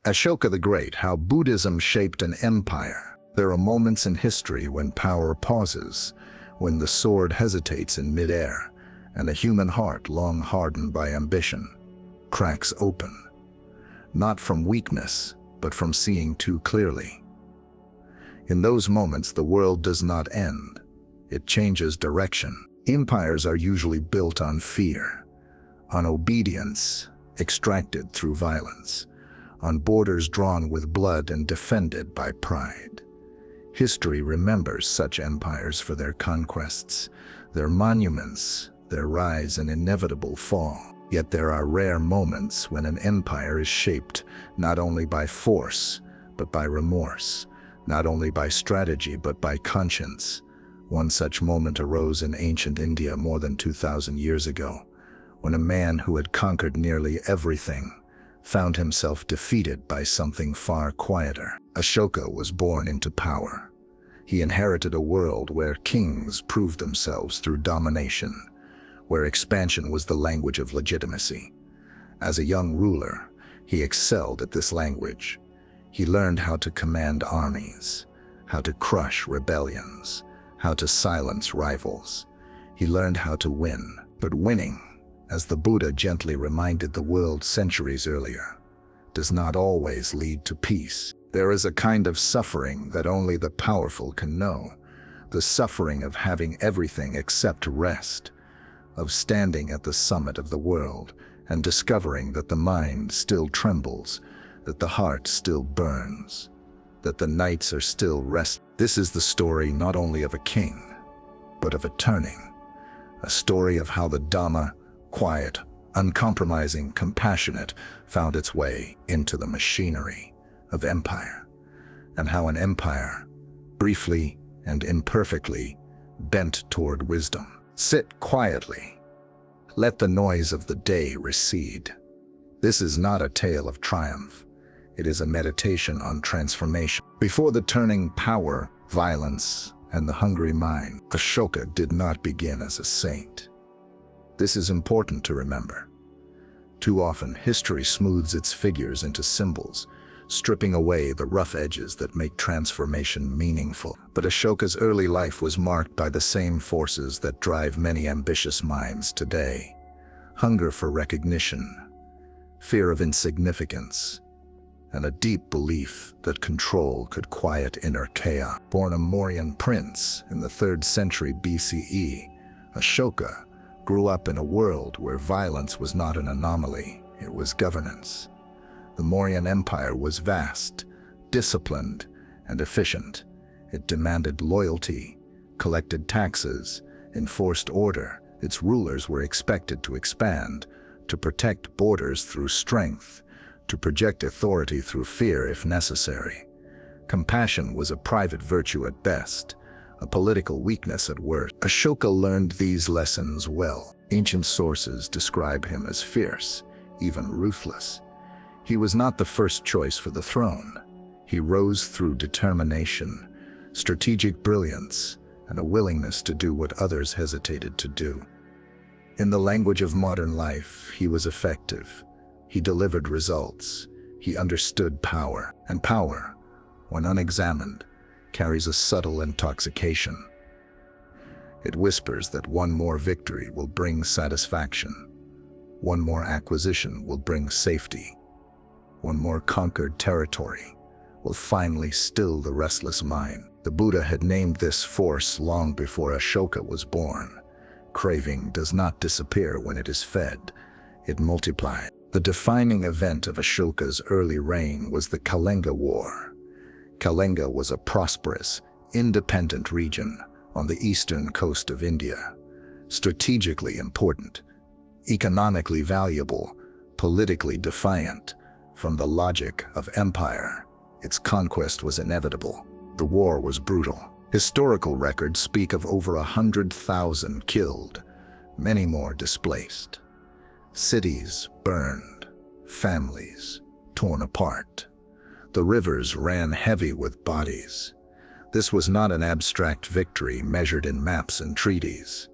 Ashoka the Great, how Buddhism shaped an empire. There are moments in history when power pauses, when the sword hesitates in midair, and the human heart, long hardened by ambition, cracks open. Not from weakness, but from seeing too clearly. In those moments, the world does not end. It changes direction. Empires are usually built on fear, on obedience extracted through violence, on borders drawn with blood and defended by pride. History remembers such empires for their conquests, their monuments, their rise and inevitable fall. Yet there are rare moments when an empire is shaped not only by force, but by remorse, not only by strategy, but by conscience. One such moment arose in ancient India more than 2,000 years ago, when a man who had conquered nearly everything found himself defeated by something far quieter. Ashoka was born into power. He inherited a world where kings proved themselves through domination, where expansion was the language of legitimacy. As a young ruler, he excelled at this language. He learned how to command armies, how to crush rebellions, how to silence rivals. He learned how to win. But winning, as the Buddha gently reminded the world centuries earlier, does not always lead to peace. There is a kind of suffering that only the powerful can know, the suffering of having everything except rest, of standing at the summit of the world and discovering that the mind still trembles, that the heart still burns, that the nights are still rest. This is the story not only of a king, but of a turning, a story of how the Dhamma, quiet, uncompromising, compassionate, found its way into the machinery of empire, and how an empire, briefly and imperfectly, bent toward wisdom. Sit quietly. Let the noise of the day recede. This is not a tale of triumph. It is a meditation on transformation. Before the turning, power, violence, and the hungry mind, Ashoka did not begin as a saint. This is important to remember. Too often, history smooths its figures into symbols, stripping away the rough edges that make transformation meaningful. But Ashoka's early life was marked by the same forces that drive many ambitious minds today: hunger for recognition, fear of insignificance, and a deep belief that control could quiet inner chaos. Born a Mauryan prince in the 3rd century BCE, Ashoka grew up in a world where violence was not an anomaly, it was governance. The Mauryan Empire was vast, disciplined, and efficient. It demanded loyalty, collected taxes, enforced order. Its rulers were expected to expand, to protect borders through strength, to project authority through fear if necessary. Compassion was a private virtue at best, a political weakness at worst. Ashoka learned these lessons well. Ancient sources describe him as fierce, even ruthless. He was not the first choice for the throne. He rose through determination, strategic brilliance, and a willingness to do what others hesitated to do. In the language of modern life, he was effective. He delivered results. He understood power. And power, when unexamined, carries a subtle intoxication. It whispers that one more victory will bring satisfaction. One more acquisition will bring safety. One more conquered territory will finally still the restless mind. The Buddha had named this force long before Ashoka was born. Craving does not disappear when it is fed. It multiplies. The defining event of Ashoka's early reign was the Kalinga War. Kalinga was a prosperous, independent region on the eastern coast of India. Strategically important, economically valuable, politically defiant. From the logic of empire, its conquest was inevitable. The war was brutal. Historical records speak of over 100,000 killed, many more displaced. Cities burned, families torn apart. The rivers ran heavy with bodies. This was not an abstract victory measured in maps and treaties.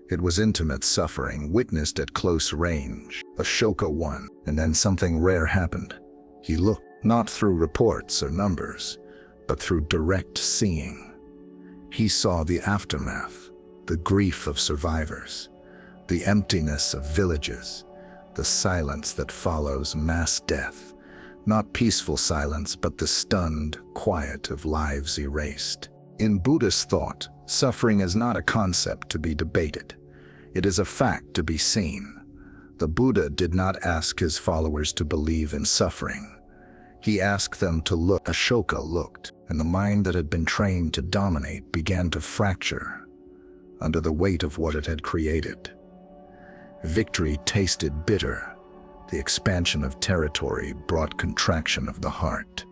It was intimate suffering witnessed at close range. Ashoka won, and then something rare happened. He looked. not through reports or numbers, but through direct seeing. He saw the aftermath, the grief of survivors, the emptiness of villages, the silence that follows mass death. Not peaceful silence, but the stunned quiet of lives erased. In Buddhist thought, suffering is not a concept to be debated. It is a fact to be seen. The Buddha did not ask his followers to believe in suffering. He asked them to look. Ashoka looked, and the mind that had been trained to dominate began to fracture under the weight of what it had created. Victory tasted bitter. The expansion of territory brought contraction of the heart.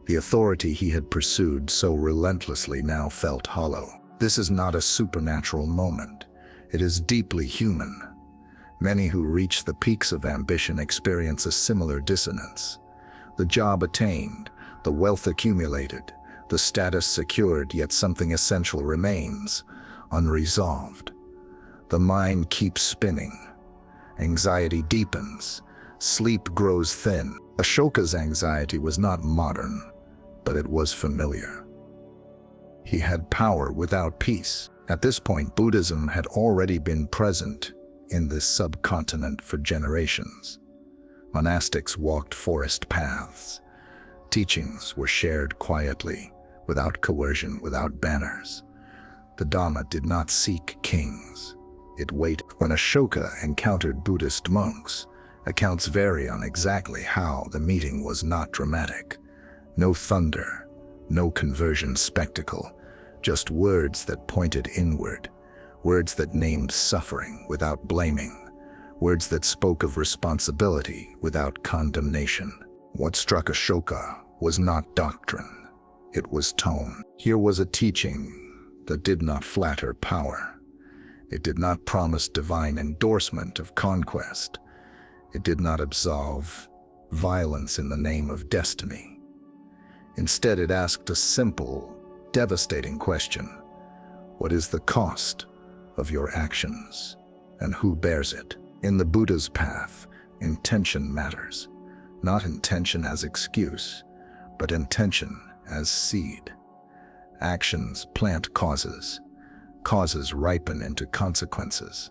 The authority he had pursued so relentlessly now felt hollow. This is not a supernatural moment. It is deeply human. Many who reach the peaks of ambition experience a similar dissonance. The job attained, the wealth accumulated, the status secured, yet something essential remains, unresolved. The mind keeps spinning. Anxiety deepens. Sleep grows thin. Ashoka's anxiety was not modern, but it was familiar. He had power without peace. At this point, Buddhism had already been present in this subcontinent for generations. Monastics walked forest paths. Teachings were shared quietly, without coercion, without banners. The Dhamma did not seek kings. It waited. When Ashoka encountered Buddhist monks, accounts vary on exactly how the meeting was not dramatic. No thunder, no conversion spectacle, just words that pointed inward, words that named suffering without blaming, words that spoke of responsibility without condemnation. What struck Ashoka was not doctrine, it was tone. Here was a teaching that did not flatter power. It did not promise divine endorsement of conquest. It did not absolve violence in the name of destiny. Instead, it asked a simple, devastating question. What is the cost of your actions, and who bears it? In the Buddha's path, intention matters. Not intention as excuse, but intention as seed. Actions plant causes. Causes ripen into consequences.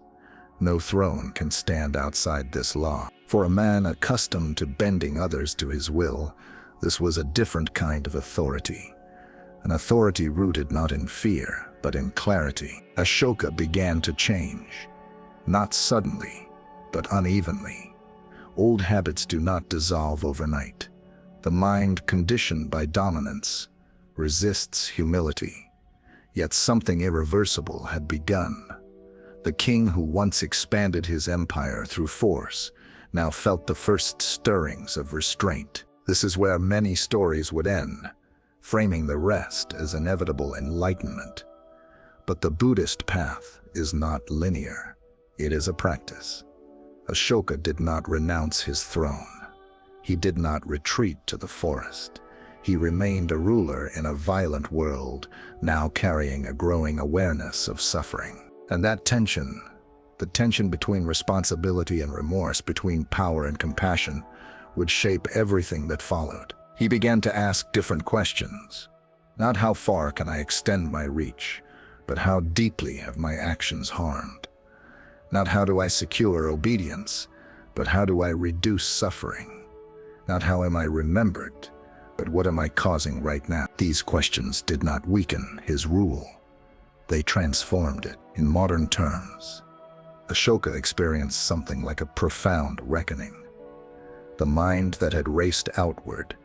No throne can stand outside this law. For a man accustomed to bending others to his will, this was a different kind of authority. An authority rooted not in fear, but in clarity. Ashoka began to change. Not suddenly, but unevenly. Old habits do not dissolve overnight. The mind conditioned by dominance resists humility. Yet something irreversible had begun. The king who once expanded his empire through force now felt the first stirrings of restraint. This is where many stories would end, framing the rest as inevitable enlightenment. But the Buddhist path is not linear. It is a practice. Ashoka did not renounce his throne. He did not retreat to the forest. He remained a ruler in a violent world, now carrying a growing awareness of suffering. And that tension, the tension between responsibility and remorse, between power and compassion, would shape everything that followed. He began to ask different questions. Not how far can I extend my reach, but how deeply have my actions harmed? Not how do I secure obedience, but how do I reduce suffering? Not how am I remembered, but what am I causing right now? These questions did not weaken his rule. They transformed it. In modern terms, Ashoka experienced something like a profound reckoning. The mind that had raced outward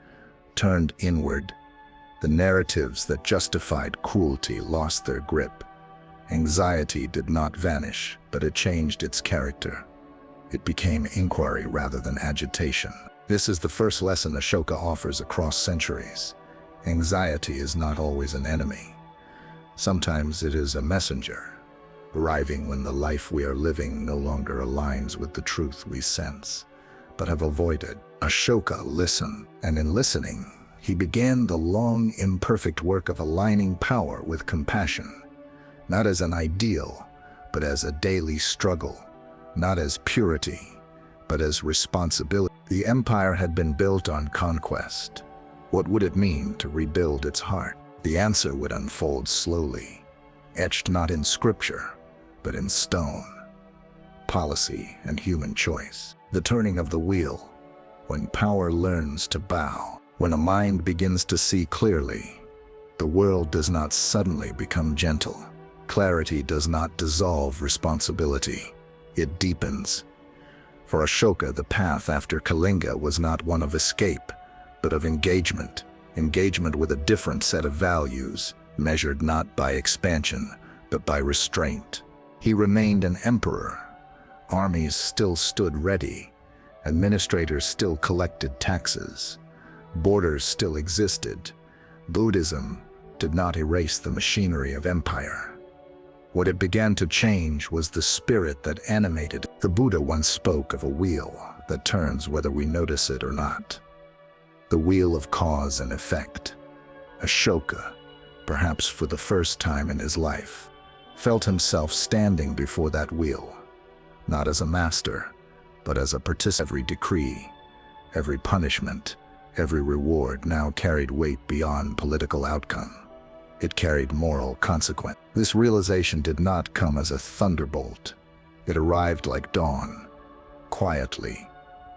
turned inward. The narratives that justified cruelty lost their grip. Anxiety did not vanish, but it changed its character. It became inquiry rather than agitation. This is the first lesson Ashoka offers across centuries. Anxiety is not always an enemy. Sometimes it is a messenger, arriving when the life we are living no longer aligns with the truth we sense, but have avoided. Ashoka listened, and in listening, he began the long, imperfect work of aligning power with compassion, not as an ideal, but as a daily struggle, not as purity, but as responsibility. The empire had been built on conquest. What would it mean to rebuild its heart? The answer would unfold slowly, etched not in scripture, but in stone. Policy and human choice. The turning of the wheel. When power learns to bow. When a mind begins to see clearly, the world does not suddenly become gentle. Clarity does not dissolve responsibility. It deepens. For Ashoka, the path after Kalinga was not one of escape, but of engagement. Engagement with a different set of values, measured not by expansion, but by restraint. He remained an emperor. Armies still stood ready. Administrators still collected taxes. Borders still existed. Buddhism did not erase the machinery of empire. What it began to change was the spirit that animated it. The Buddha once spoke of a wheel that turns whether we notice it or not. The wheel of cause and effect. Ashoka, perhaps for the first time in his life, felt himself standing before that wheel, not as a master, but as a participant. Every decree, every punishment, every reward now carried weight beyond political outcome. It carried moral consequence. This realization did not come as a thunderbolt. It arrived like dawn, quietly,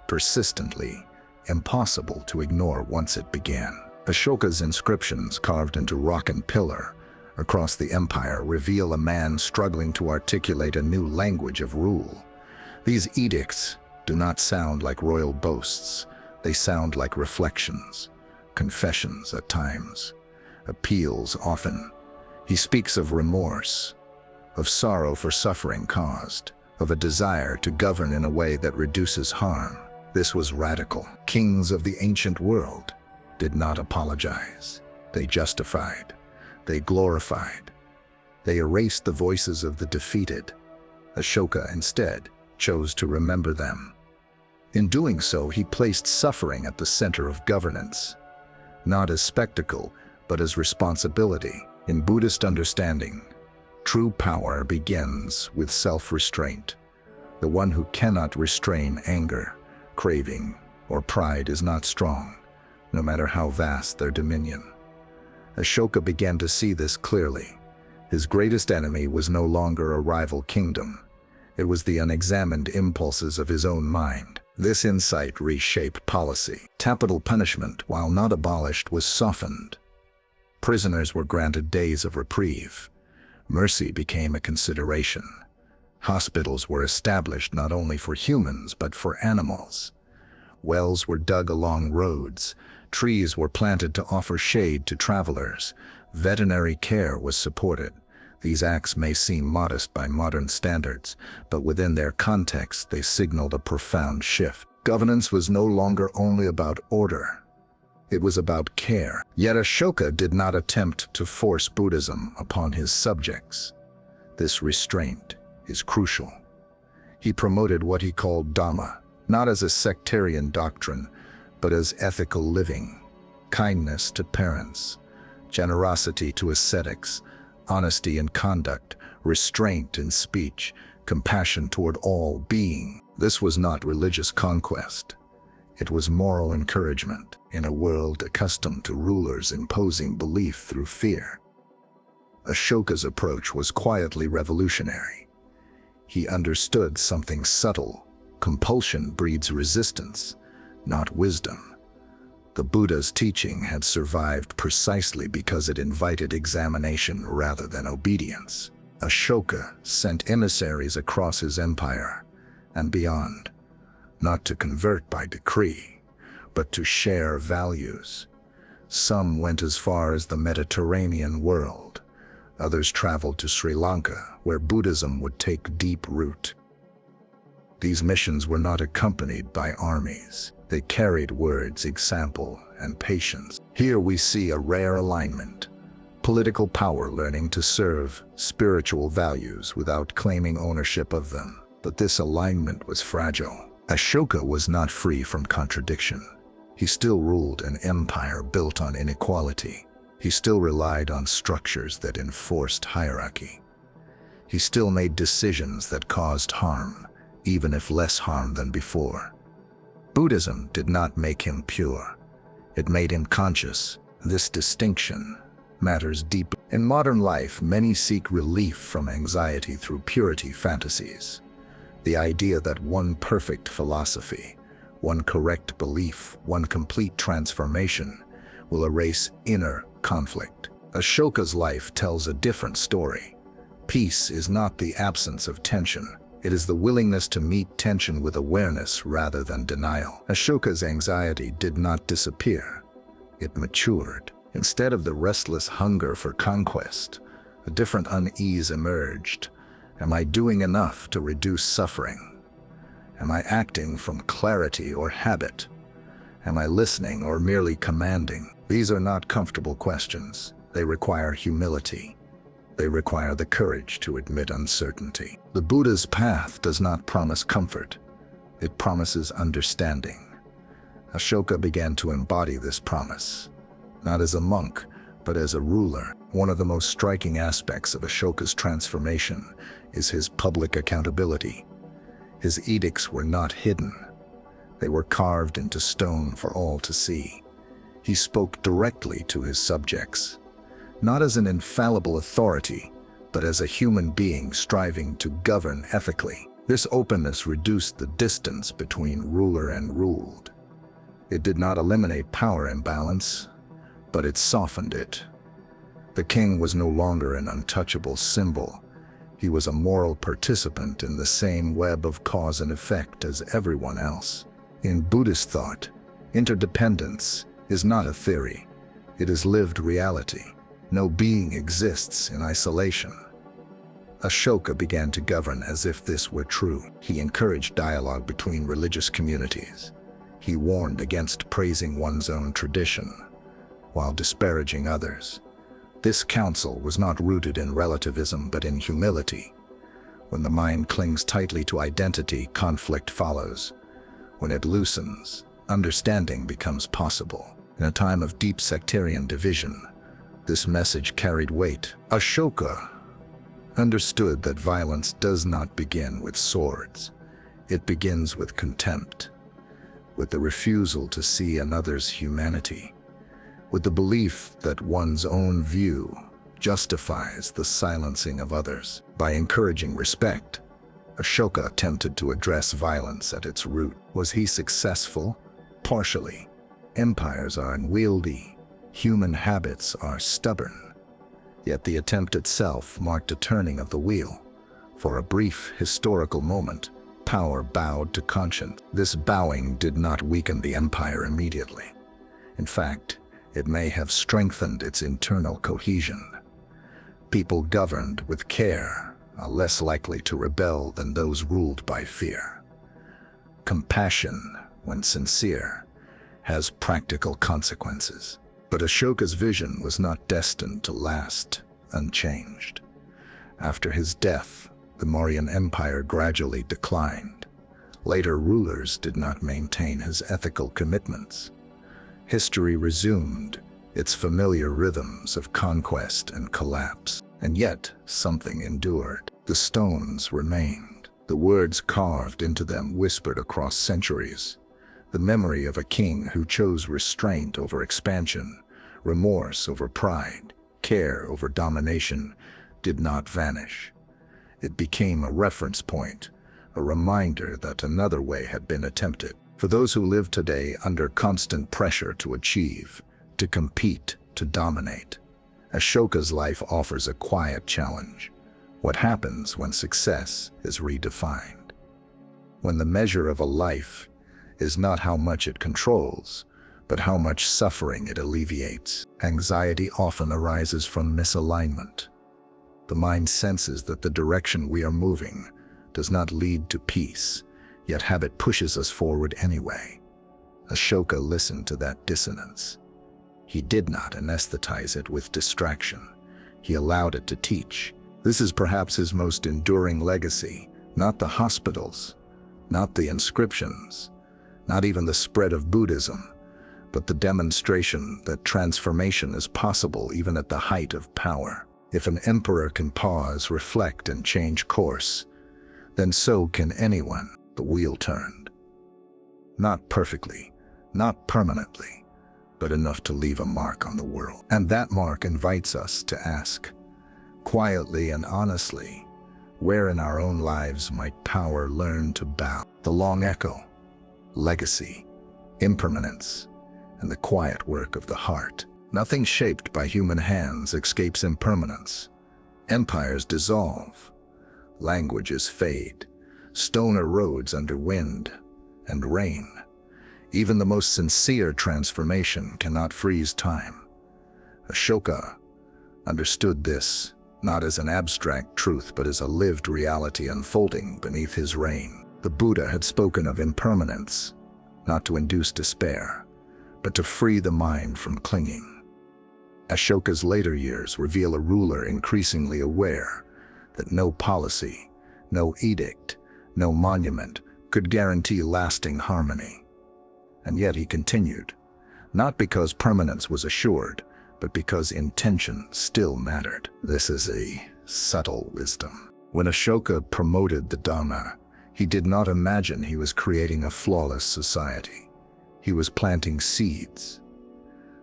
persistently, impossible to ignore once it began. Ashoka's inscriptions carved into rock and pillar across the empire reveal a man struggling to articulate a new language of rule. These edicts do not sound like royal boasts. They sound like reflections, confessions at times, appeals often. He speaks of remorse, of sorrow for suffering caused, of a desire to govern in a way that reduces harm. This was radical. Kings of the ancient world did not apologize. They justified. They glorified. They erased the voices of the defeated. Ashoka instead chose to remember them. In doing so, he placed suffering at the center of governance, not as spectacle, but as responsibility. In Buddhist understanding, true power begins with self-restraint. The one who cannot restrain anger, craving, or pride is not strong, no matter how vast their dominion. Ashoka began to see this clearly. His greatest enemy was no longer a rival kingdom. It was the unexamined impulses of his own mind. This insight reshaped policy. Capital punishment, while not abolished, was softened. Prisoners were granted days of reprieve. Mercy became a consideration. Hospitals were established not only for humans, but for animals. Wells were dug along roads. Trees were planted to offer shade to travelers. Veterinary care was supported. These acts may seem modest by modern standards, but within their context they signaled a profound shift. Governance was no longer only about order. It was about care. Yet Ashoka did not attempt to force Buddhism upon his subjects. This restraint is crucial. He promoted what he called Dhamma, not as a sectarian doctrine, but as ethical living. Kindness to parents, generosity to ascetics, honesty in conduct, restraint in speech, compassion toward all being. This was not religious conquest. It was moral encouragement in a world accustomed to rulers imposing belief through fear. Ashoka's approach was quietly revolutionary. He understood something subtle. Compulsion breeds resistance, not wisdom. The Buddha's teaching had survived precisely because it invited examination rather than obedience. Ashoka sent emissaries across his empire and beyond, not to convert by decree, but to share values. Some went as far as the Mediterranean world. Others traveled to Sri Lanka, where Buddhism would take deep root. These missions were not accompanied by armies. They carried words, example, and patience. Here we see a rare alignment. Political power learning to serve spiritual values without claiming ownership of them. But this alignment was fragile. Ashoka was not free from contradiction. He still ruled an empire built on inequality. He still relied on structures that enforced hierarchy. He still made decisions that caused harm, even if less harm than before. Buddhism did not make him pure. It made him conscious. This distinction matters deeply. In modern life, many seek relief from anxiety through purity fantasies. The idea that one perfect philosophy, one correct belief, one complete transformation will erase inner conflict. Ashoka's life tells a different story. Peace is not the absence of tension. It is the willingness to meet tension with awareness rather than denial. Ashoka's anxiety did not disappear. It matured. Instead of the restless hunger for conquest, a different unease emerged. Am I doing enough to reduce suffering? Am I acting from clarity or habit? Am I listening or merely commanding? These are not comfortable questions. They require humility. They require the courage to admit uncertainty. The Buddha's path does not promise comfort. It promises understanding. Ashoka began to embody this promise, not as a monk, but as a ruler. One of the most striking aspects of Ashoka's transformation is his public accountability. His edicts were not hidden. They were carved into stone for all to see. He spoke directly to his subjects, not as an infallible authority, but as a human being striving to govern ethically. This openness reduced the distance between ruler and ruled. It did not eliminate power imbalance, but it softened it. The king was no longer an untouchable symbol. He was a moral participant in the same web of cause and effect as everyone else. In Buddhist thought, interdependence is not a theory. It is lived reality. No being exists in isolation. Ashoka began to govern as if this were true. He encouraged dialogue between religious communities. He warned against praising one's own tradition while disparaging others. This counsel was not rooted in relativism but in humility. When the mind clings tightly to identity, conflict follows. When it loosens, understanding becomes possible. In a time of deep sectarian division, this message carried weight. Ashoka understood that violence does not begin with swords. It begins with contempt, with the refusal to see another's humanity, with the belief that one's own view justifies the silencing of others. By encouraging respect, Ashoka attempted to address violence at its root. Was he successful? Partially. Empires are unwieldy. Human habits are stubborn. Yet the attempt itself marked a turning of the wheel. For a brief historical moment, power bowed to conscience. This bowing did not weaken the empire immediately. In fact, it may have strengthened its internal cohesion. People governed with care are less likely to rebel than those ruled by fear. Compassion, when sincere, has practical consequences. But Ashoka's vision was not destined to last unchanged. After his death, the Mauryan Empire gradually declined. Later rulers did not maintain his ethical commitments. History resumed its familiar rhythms of conquest and collapse. And yet, something endured. The stones remained. The words carved into them whispered across centuries. The memory of a king who chose restraint over expansion, remorse over pride, care over domination, did not vanish. It became a reference point, a reminder that another way had been attempted. For those who live today under constant pressure to achieve, to compete, to dominate, Ashoka's life offers a quiet challenge. What happens when success is redefined? When the measure of a life is not how much it controls, but how much suffering it alleviates. Anxiety often arises from misalignment. The mind senses that the direction we are moving does not lead to peace, yet habit pushes us forward anyway. Ashoka listened to that dissonance. He did not anesthetize it with distraction. He allowed it to teach. This is perhaps his most enduring legacy. Not the hospitals, not the inscriptions, not even the spread of Buddhism, but the demonstration that transformation is possible even at the height of power. If an emperor can pause, reflect, and change course, then so can anyone. The wheel turned. Not perfectly, not permanently, but enough to leave a mark on the world. And that mark invites us to ask, quietly and honestly, where in our own lives might power learn to bow? The long echo, legacy, impermanence, and the quiet work of the heart. Nothing shaped by human hands escapes impermanence. Empires dissolve, languages fade, stone erodes under wind and rain. Even the most sincere transformation cannot freeze time. Ashoka understood this, not as an abstract truth, but as a lived reality unfolding beneath his reign. The Buddha had spoken of impermanence, not to induce despair, but to free the mind from clinging. Ashoka's later years reveal a ruler increasingly aware that no policy, no edict, no monument could guarantee lasting harmony. And yet he continued, not because permanence was assured, but because intention still mattered. This is a subtle wisdom. When Ashoka promoted the Dhamma, he did not imagine he was creating a flawless society. He was planting seeds.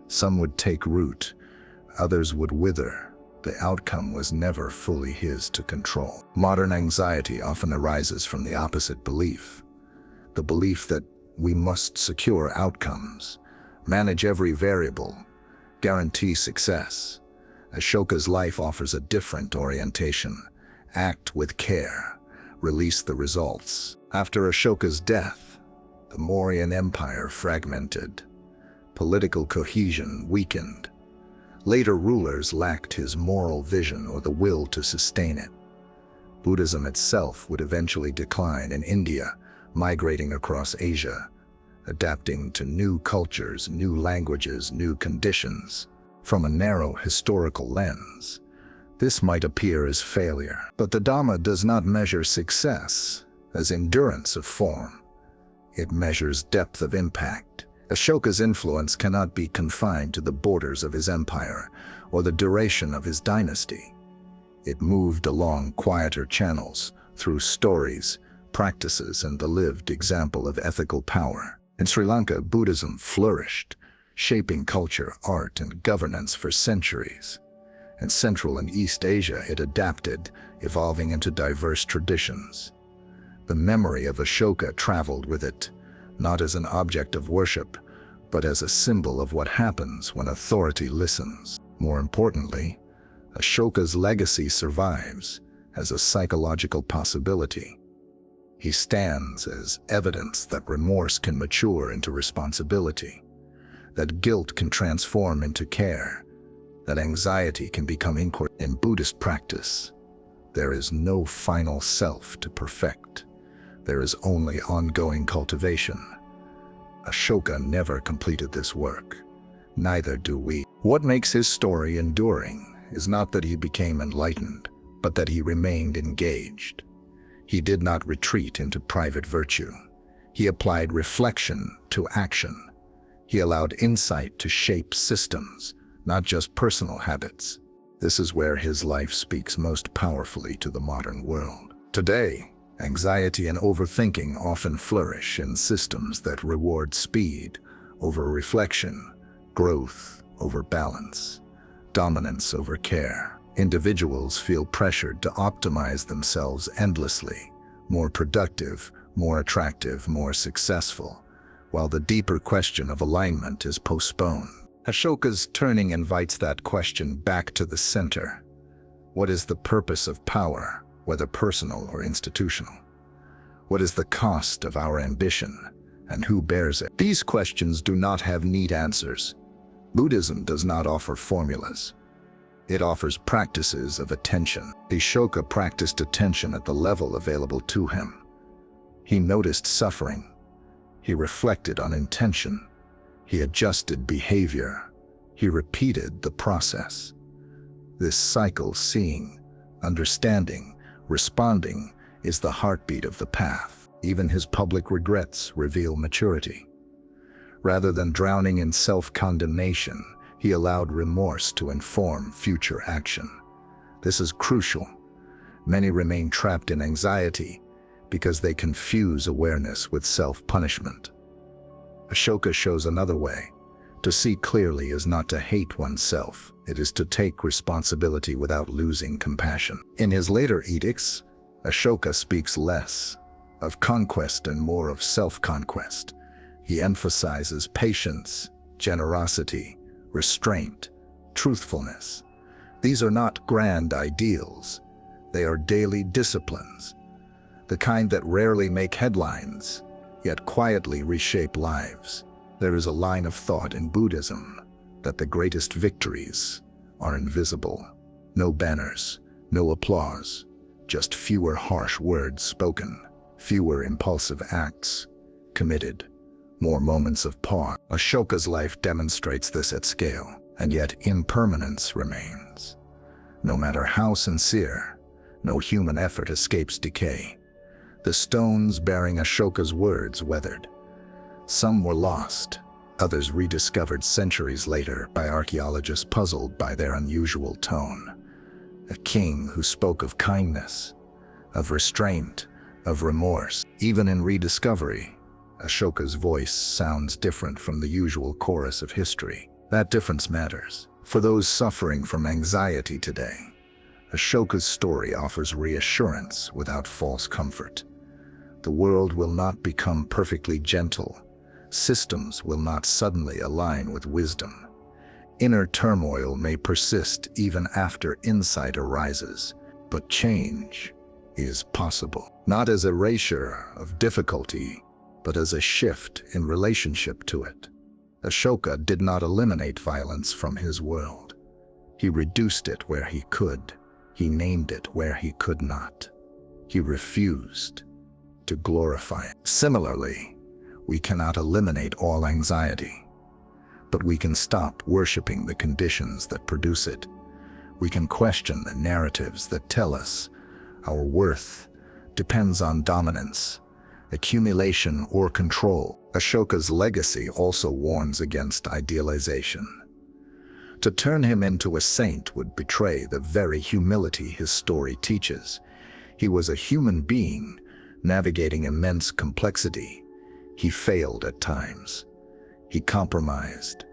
Some would take root, others would wither. The outcome was never fully his to control. Modern anxiety often arises from the opposite belief, the belief that we must secure outcomes, manage every variable, guarantee success. Ashoka's life offers a different orientation. Act with care, release the results. After Ashoka's death, the Mauryan Empire fragmented. Political cohesion weakened. Later rulers lacked his moral vision or the will to sustain it. Buddhism itself would eventually decline in India, migrating across Asia, adapting to new cultures, new languages, new conditions. From a narrow historical lens, this might appear as failure. But the Dhamma does not measure success as endurance of form. It measures depth of impact. Ashoka's influence cannot be confined to the borders of his empire or the duration of his dynasty. It moved along quieter channels, through stories, practices, and the lived example of ethical power. In Sri Lanka, Buddhism flourished, shaping culture, art, and governance for centuries. In Central and East Asia, it adapted, evolving into diverse traditions. The memory of Ashoka traveled with it, not as an object of worship, but as a symbol of what happens when authority listens. More importantly, Ashoka's legacy survives as a psychological possibility. He stands as evidence that remorse can mature into responsibility, that guilt can transform into care, that anxiety can become inquiry. In Buddhist practice, there is no final self to perfect. There is only ongoing cultivation. Ashoka never completed this work. Neither do we. What makes his story enduring is not that he became enlightened, but that he remained engaged. He did not retreat into private virtue. He applied reflection to action. He allowed insight to shape systems, not just personal habits. This is where his life speaks most powerfully to the modern world. Today, anxiety and overthinking often flourish in systems that reward speed over reflection, growth over balance, dominance over care. Individuals feel pressured to optimize themselves endlessly, more productive, more attractive, more successful, while the deeper question of alignment is postponed. Ashoka's turning invites that question back to the center. What is the purpose of power, whether personal or institutional? What is the cost of our ambition, and who bears it? These questions do not have neat answers. Buddhism does not offer formulas. It offers practices of attention. Ashoka practiced attention at the level available to him. He noticed suffering. He reflected on intention. He adjusted behavior. He repeated the process. This cycle, seeing, understanding, responding, is the heartbeat of the path. Even his public regrets reveal maturity. Rather than drowning in self-condemnation, he allowed remorse to inform future action. This is crucial. Many remain trapped in anxiety because they confuse awareness with self-punishment. Ashoka shows another way. To see clearly is not to hate oneself. It is to take responsibility without losing compassion. In his later edicts, Ashoka speaks less of conquest and more of self-conquest. He emphasizes patience, generosity, restraint, truthfulness. These are not grand ideals. They are daily disciplines, the kind that rarely make headlines, yet quietly reshape lives. There is a line of thought in Buddhism that the greatest victories are invisible. No banners, no applause, just fewer harsh words spoken, fewer impulsive acts committed, more moments of pause. Ashoka's life demonstrates this at scale, and yet impermanence remains. No matter how sincere, no human effort escapes decay. The stones bearing Ashoka's words weathered. Some were lost, others rediscovered centuries later by archaeologists puzzled by their unusual tone. A king who spoke of kindness, of restraint, of remorse. Even in rediscovery, Ashoka's voice sounds different from the usual chorus of history. That difference matters. For those suffering from anxiety today, Ashoka's story offers reassurance without false comfort. The world will not become perfectly gentle. Systems will not suddenly align with wisdom. Inner turmoil may persist even after insight arises, but change is possible. Not as erasure of difficulty, but as a shift in relationship to it. Ashoka did not eliminate violence from his world. He reduced it where he could. He named it where he could not. He refused to glorify it. Similarly, we cannot eliminate all anxiety, but we can stop worshiping the conditions that produce it. We can question the narratives that tell us our worth depends on dominance, accumulation, or control. Ashoka's legacy also warns against idealization. To turn him into a saint would betray the very humility his story teaches. He was a human being navigating immense complexity. He failed at times. He compromised.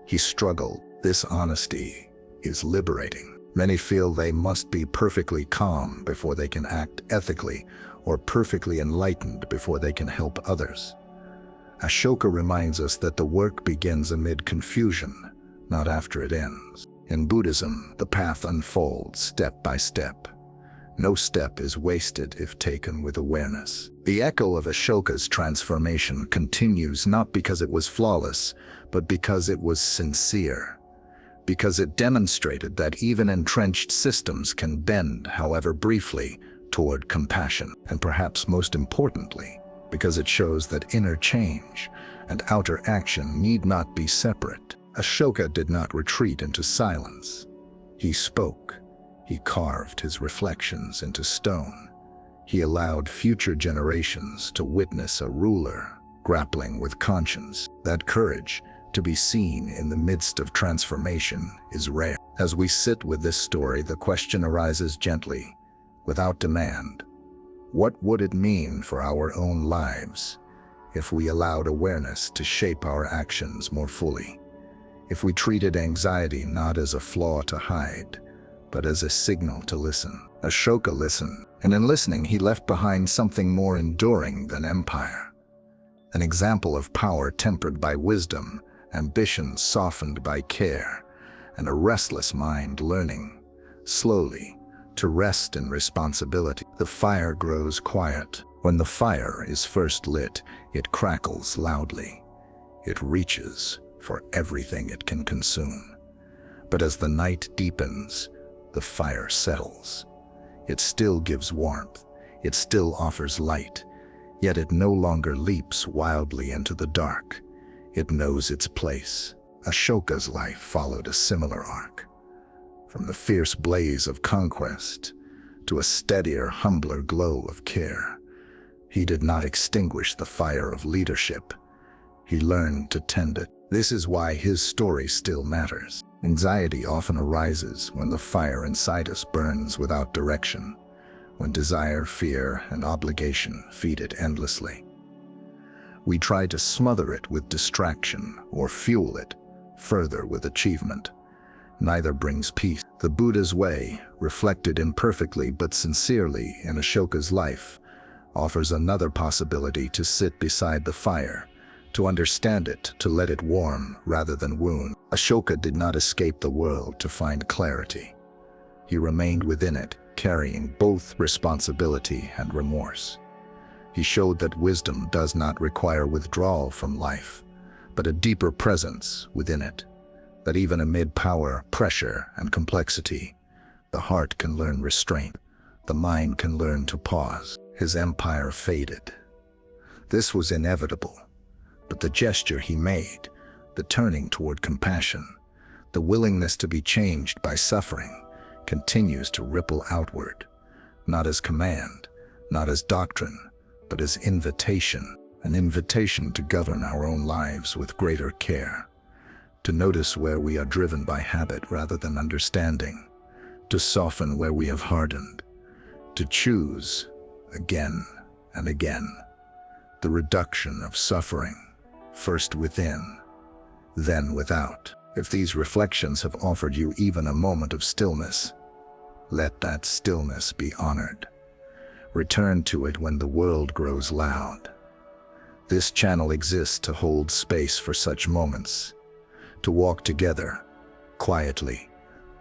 He struggled. This honesty is liberating. Many feel they must be perfectly calm before they can act ethically, or perfectly enlightened before they can help others. Ashoka reminds us that the work begins amid confusion, not after it ends. In Buddhism, the path unfolds step by step. No step is wasted if taken with awareness. The echo of Ashoka's transformation continues not because it was flawless, but because it was sincere. Because it demonstrated that even entrenched systems can bend, however briefly, toward compassion. And perhaps most importantly, because it shows that inner change and outer action need not be separate. Ashoka did not retreat into silence. He spoke. He carved his reflections into stone. He allowed future generations to witness a ruler grappling with conscience. That courage, to be seen in the midst of transformation, is rare. As we sit with this story, the question arises gently, without demand. What would it mean for our own lives if we allowed awareness to shape our actions more fully? If we treated anxiety not as a flaw to hide, but as a signal to listen? Ashoka listened, and in listening he left behind something more enduring than empire. An example of power tempered by wisdom, ambition softened by care, and a restless mind learning, slowly, to rest in responsibility. The fire grows quiet. When the fire is first lit, it crackles loudly. It reaches for everything it can consume. But as the night deepens, the fire settles. It still gives warmth. It still offers light. Yet it no longer leaps wildly into the dark. It knows its place. Ashoka's life followed a similar arc. From the fierce blaze of conquest to a steadier, humbler glow of care. He did not extinguish the fire of leadership. He learned to tend it. This is why his story still matters. Anxiety often arises when the fire inside us burns without direction, when desire, fear, and obligation feed it endlessly. We try to smother it with distraction or fuel it further with achievement. Neither brings peace. The Buddha's way, reflected imperfectly but sincerely in Ashoka's life, offers another possibility: to sit beside the fire, to understand it, to let it warm rather than wound. Ashoka did not escape the world to find clarity. He remained within it, carrying both responsibility and remorse. He showed that wisdom does not require withdrawal from life, but a deeper presence within it. That even amid power, pressure, and complexity, the heart can learn restraint, the mind can learn to pause. His empire faded. This was inevitable, but the gesture he made, the turning toward compassion, the willingness to be changed by suffering, continues to ripple outward, not as command, not as doctrine, but as invitation, an invitation to govern our own lives with greater care, to notice where we are driven by habit rather than understanding, to soften where we have hardened, to choose again and again the reduction of suffering, first within, then without. If these reflections have offered you even a moment of stillness, let that stillness be honored. Return to it when the world grows loud. This channel exists to hold space for such moments, to walk together, quietly,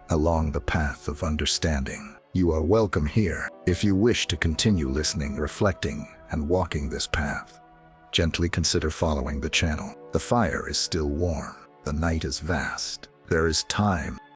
along the path of understanding. You are welcome here. If you wish to continue listening, reflecting, and walking this path, gently consider following the channel. The fire is still warm. The night is vast. There is time.